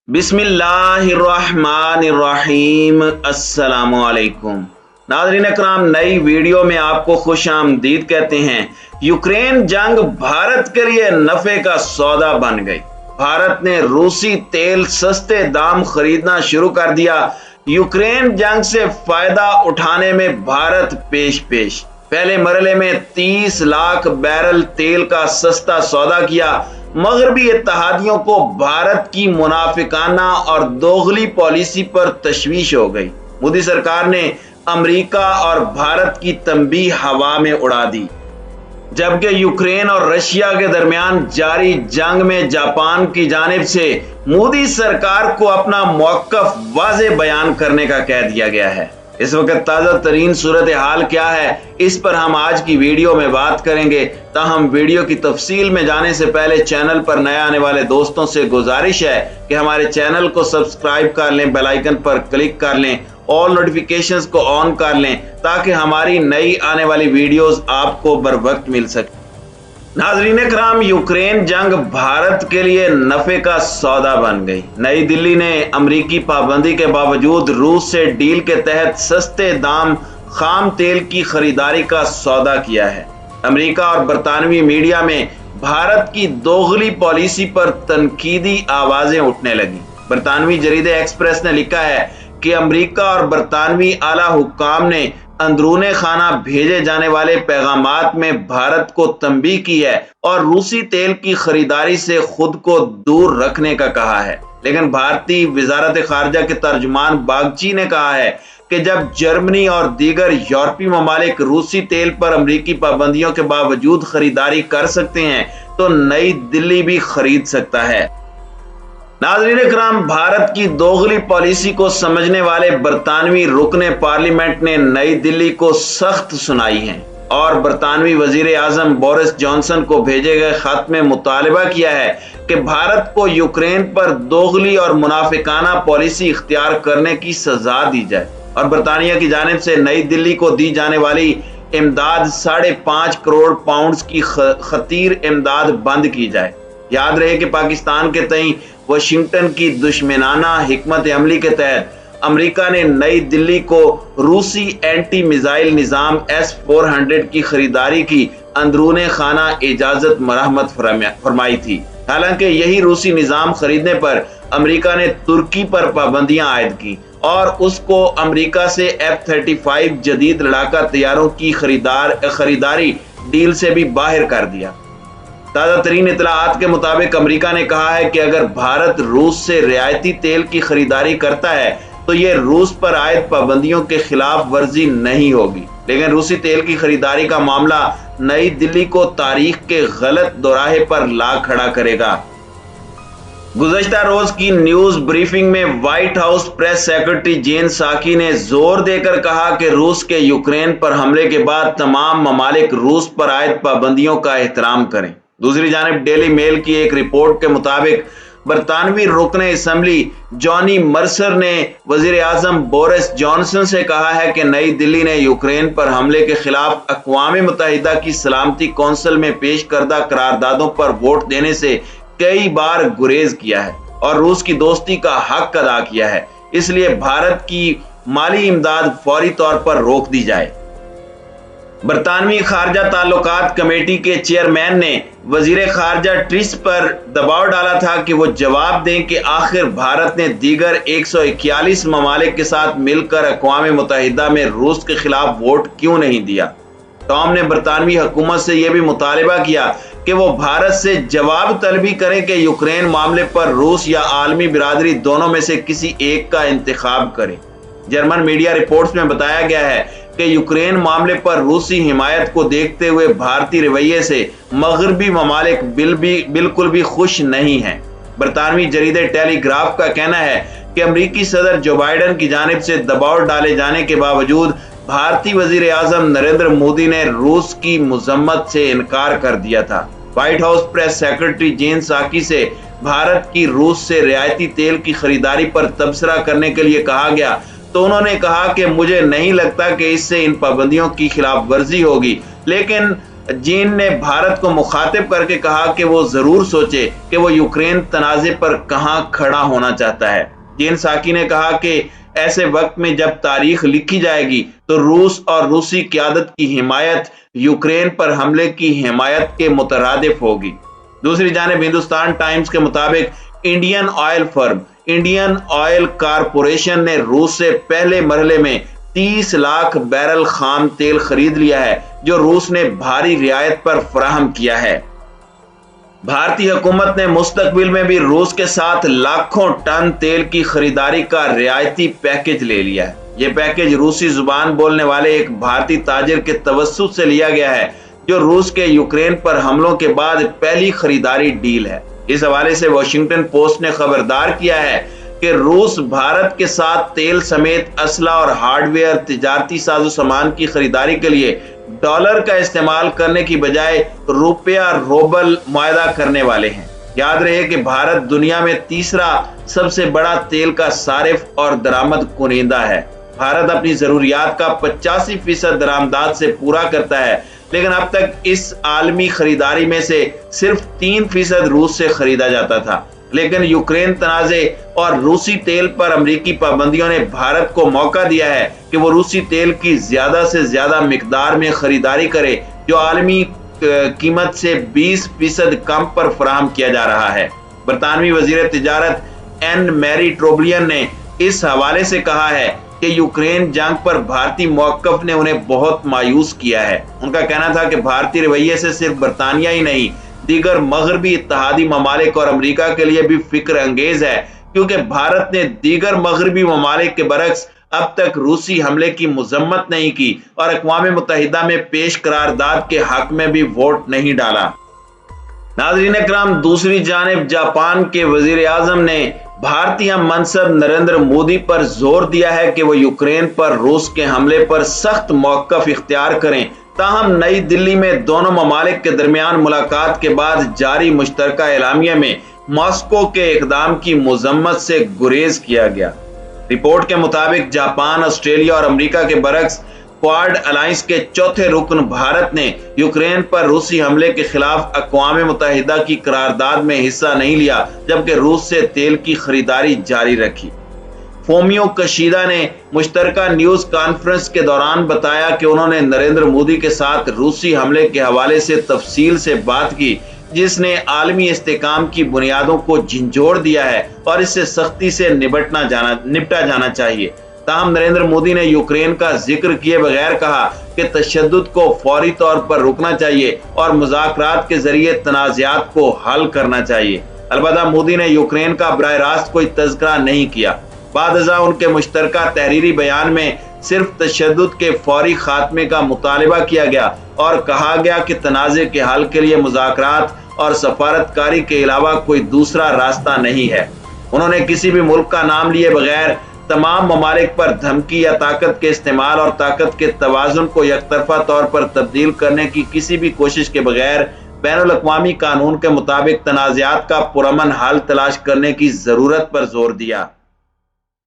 बिस्मिल्लाहिर्रहमानिर्रहीम। अस्सलामु अलैकुम नाज़रीन अकराम, नई वीडियो में आपको खुश आमदीद कहते हैं। यूक्रेन जंग भारत के लिए नफे का सौदा बन गई। भारत ने रूसी तेल सस्ते दाम खरीदना शुरू कर दिया। यूक्रेन जंग से फायदा उठाने में भारत पेश पहले मरहले में 30 लाख बैरल तेल का सस्ता सौदा किया। मगरबी इत्तेहादियों को भारत की मुनाफिकाना और दोगली पॉलिसी पर तशवीश हो गई। मोदी सरकार ने अमेरिका और भारत की तंबीह हवा में उड़ा दी, जबकि यूक्रेन और रशिया के दरमियान जारी जंग में जापान की जानिब से मोदी सरकार को अपना मौक़िफ़ वाज़ेह बयान करने का कह दिया गया है। इस वक्त ताज़ा तरीन सूरत हाल क्या है, इस पर हम आज की वीडियो में बात करेंगे। ताहम वीडियो की तफसील में जाने से पहले चैनल पर नए आने वाले दोस्तों से गुजारिश है कि हमारे चैनल को सब्सक्राइब कर लें, बेल आइकन पर क्लिक कर लें, ऑल नोटिफिकेशंस को ऑन कर लें ताकि हमारी नई आने वाली वीडियोस आपको बर वक्त मिल सके। नाज़रीन इकराम, यूक्रेन जंग भारत के लिए नफे का सौदा बन गई। नई दिल्ली ने अमरीकी पाबंदी के बावजूद रूस से डील के तहत सस्ते दाम खाम तेल की खरीदारी का सौदा किया है। अमेरिका और बरतानवी मीडिया में भारत की दोगली पॉलिसी पर तनकीदी आवाजें उठने लगी। बरतानवी जरीदे एक्सप्रेस ने लिखा है कि अमेरिका और बरतानवी आला हुक्काम ने अंदरूने खाना भेजे जाने वाले पैगामात में भारत को तंबीह की है और रूसी तेल की खरीदारी से खुद को दूर रखने का कहा है। लेकिन भारतीय वजारत खारजा के तर्जुमान बागची ने कहा है कि जब जर्मनी और दीगर यूरोपीय ममालिक रूसी तेल पर अमरीकी पाबंदियों के बावजूद खरीदारी कर सकते हैं तो नई दिल्ली भी खरीद सकता है। नाज़रीन इकराम, भारत की दोगली पॉलिसी को समझने वाले बरतानवी रुकने पार्लियामेंट ने नई दिल्ली को सख्त सुनाई है और बरतानवी वजीर आजम बोरिस जॉनसन को भेजे गए खत में मुतालबा किया है कि भारत को यूक्रेन पर दोगली और मुनाफिकाना पॉलिसी इख्तियार करने की सजा दी जाए और बरतानिया की जानिब से नई दिल्ली को दी जाने वाली इमदाद 5.5 करोड़ पाउंड की खतीर इमदाद बंद की जाए। याद रहे कि पाकिस्तान के तई वाशिंगटन की दुश्मनाना हिकमत अमली के तहत अमेरिका ने नई दिल्ली को रूसी एंटी मिसाइल निजाम S-400 की खरीदारी की अंदरूने खाना इजाजत मरहमत फरमाई थी। हालांकि यही रूसी निजाम खरीदने पर अमेरिका ने तुर्की पर पाबंदियां आयद की और उसको अमेरिका से F-35 जदीद लड़ाका तैयारों की खरीदारी डील से भी बाहर कर दिया। ताज़ा तरीन इतलाआत के मुताबिक अमेरिका ने कहा है कि अगर भारत रूस से रियायती तेल की खरीदारी करता है तो ये रूस पर आयद पाबंदियों के खिलाफ वर्जी नहीं होगी। लेकिन रूसी तेल की खरीदारी का मामला नई दिल्ली को तारीख के गलत दोराहे पर ला खड़ा करेगा। गुज़श्ता रोज की न्यूज ब्रीफिंग में व्हाइट हाउस प्रेस सेक्रेटरी जेन साकी ने जोर देकर कहा कि रूस के यूक्रेन पर हमले के बाद तमाम ममालिक रूस पर आयद पाबंदियों का एहतराम करें। दूसरी जानिब डेली मेल की एक रिपोर्ट के मुताबिक बरतानवी रुकने असम्बली जॉनी मर्सर ने वजीर आजम बोरिस जॉनसन से कहा है कि नई दिल्ली ने यूक्रेन पर हमले के खिलाफ अक़वाम मुत्तहिदा की सलामती कौंसिल में पेश करदा करारदादों पर वोट देने से कई बार गुरेज किया है और रूस की दोस्ती का हक अदा किया है। इसलिए भारत की माली इमदाद फौरी तौर पर रोक दी जाए। बरतानवी खारजा ताल्लुकात कमेटी के चेयरमैन ने वजीर खारजा ट्रिस पर दबाव डाला था कि वो जवाब दें कि आखिर भारत ने दीगर 141 ममालिक के साथ मिलकर अक़वाम मुत्तहिदा में रूस के खिलाफ वोट क्यों नहीं दिया। टॉम ने बरतानवी हुकूमत से यह भी मुतालिबा किया कि वो भारत से जवाब तलबी करें कि यूक्रेन मामले पर रूस या आलमी बिरादरी दोनों में से किसी एक का इंतखाब करे। जर्मन मीडिया रिपोर्ट्स में बताया गया है कि यूक्रेन मामले पर रूसी हिमायत को देखते हुए भारतीय रवैये से मगरबी ममालिक बिल्कुल भी खुश नहीं हैं। बरतानवी जरीदे टेलीग्राफ का कहना है कि अमरीकी सदर जो बाइडन की जानिब से दबाव डाले जाने के बावजूद भारतीय वजीर आजम नरेंद्र मोदी ने रूस की मजम्मत से इनकार कर दिया था। व्हाइट हाउस प्रेस सेक्रेटरी जेन साकी से भारत की रूस से रियायती तेल की खरीदारी पर तबसरा करने के लिए कहा गया तो उन्होंने कहा कि मुझे नहीं लगता कि इससे इन पाबंदियों की खिलाफ वर्जी होगी, लेकिन चीन ने भारत को मुखातिब करके कहा कि वो जरूर सोचे कि वो यूक्रेन तनाज़े पर कहां खड़ा होना चाहता है। चीन साकी ने कहा कि ऐसे वक्त में जब तारीख लिखी जाएगी तो रूस और रूसी क़यादत की हिमायत यूक्रेन पर हमले की हिमायत के मुतरादिफ होगी। दूसरी जानिब हिंदुस्तान टाइम्स के मुताबिक Indian oil firm Indian oil corporation ने रूस से पहले मरहले में 30 लाख बैरल खाम तेल खरीद लिया है, जो रूस ने भारी रियायत पर फराहम किया है। भारतीय हुकूमत ने मुस्तकबिल में भी रूस के साथ लाखों टन तेल की खरीदारी का रियायती पैकेज ले लिया है। यह पैकेज रूसी जुबान बोलने वाले एक भारतीय ताजिर के तवस्सुत से लिया गया है, जो रूस के यूक्रेन पर हमलों के बाद पहली खरीदारी डील है। इस हवाले से वॉशिंगटन पोस्ट ने खबरदार किया है कि रूस भारत के साथ तेल समेत असला और हार्डवेयर, तिजारती साजो सामान की खरीदारी के लिए डॉलर का इस्तेमाल करने की बजाय रुपया रूबल मुआहदा करने वाले हैं। याद रहे कि भारत दुनिया में तीसरा सबसे बड़ा तेल का सारिफ और दरामद कुनिंदा है। भारत अपनी जरूरियात का 85% दरामदात से पूरा करता है, लेकिन अब तक इस आलमी खरीदारी में से सिर्फ 3% रूस से खरीदा जाता था। लेकिन यूक्रेन तनाज़े और रूसी तेल पर अमेरिकी पाबंदियों ने भारत को मौका दिया है कि वो रूसी तेल की ज्यादा से ज्यादा मिकदार में खरीदारी करे, जो आलमी कीमत से 20% कम पर फराहम किया जा रहा है। बरतानवी वजीर तिजारत एन मैरी ट्रोबलियन ने इस हवाले से कहा है कि यूक्रेन जंग पर भारतीय मौक़िफ़ ने उन्हें बहुत मायूस किया है। उनका कहना था कि भारतीय रवैये से सिर्फ बरतानिया ही नहीं, दीगर मगरबी इत्तेहादी ममालिक और अमेरिका के लिए भी फिक्र अंगेज है, क्योंकि भारत ने दीगर मगरबी ममालिक के बरक्स अब तक रूसी हमले की मजम्मत नहीं की और अक़वाम मुत्तहिदा में पेश करारदाद के हक में भी वोट नहीं डाला। नाज़रीन इकराम, दूसरी जानिब जापान के वजीर आज़म ने भारतीय मनसब नरेंद्र मोदी पर जोर दिया है कि वो यूक्रेन पर रूस के हमले पर सख्त मौक़िफ़ इख्तियार करें। ताहम नई दिल्ली में दोनों ममालिक के दरमियान मुलाकात के बाद जारी मुश्तरका एलामिया में मॉस्को के इक़दाम की मजम्मत से गुरेज किया गया। रिपोर्ट के मुताबिक जापान, ऑस्ट्रेलिया और अमेरिका के बरक्स क्वाड अलायंस के चौथे रुकन भारत ने यूक्रेन पर रूसी हमले के खिलाफ अक़वाम मुत्तहिदा की करारदाद में हिस्सा नहीं लिया, जबकि रूस से तेल की खरीदारी जारी रखी। फोमियो कशीदा ने मुश्तरका न्यूज़ कॉन्फ्रेंस के दौरान बताया कि उन्होंने नरेंद्र मोदी के साथ रूसी हमले के हवाले से तफसील से बात की, जिसने आलमी इस्तेकाम की बुनियादों को झंझोड़ दिया है और इससे सख्ती से निपटा जाना चाहिए। ताहम नरेंद्र मोदी ने यूक्रेन का जिक्र किए बगैर कहा कि तशद्दुद को फौरी तौर पर रुकना चाहिए और मुज़ाकरात के जरिए तनाज़ात को हल करना चाहिए। अलबत्ता मोदी ने यूक्रेन का बराह रास्त कोई तज़किरा नहीं किया। बादअज़ा उनके मुश्तरका तहरीरी बयान में सिर्फ तशद्दुद के फौरी खात्मे का मुतालबा किया गया और कहा गया कि तनाज़े के हल के लिए मुज़ाकरात और सफारतकारी के अलावा कोई दूसरा रास्ता नहीं है। उन्होंने किसी भी मुल्क का नाम लिए बगैर तमाम ममालिक पर धमकी या ताकत के इस्तेमाल और ताकत के तवाज़ुन को यकतरफा तौर पर तब्दील करने की किसी भी कोशिश के बगैर बैनुल-अक़वामी कानून के मुताबिक तनाज़ात का पुरअमन हल तलाश करने की ज़रूरत पर जोर दिया।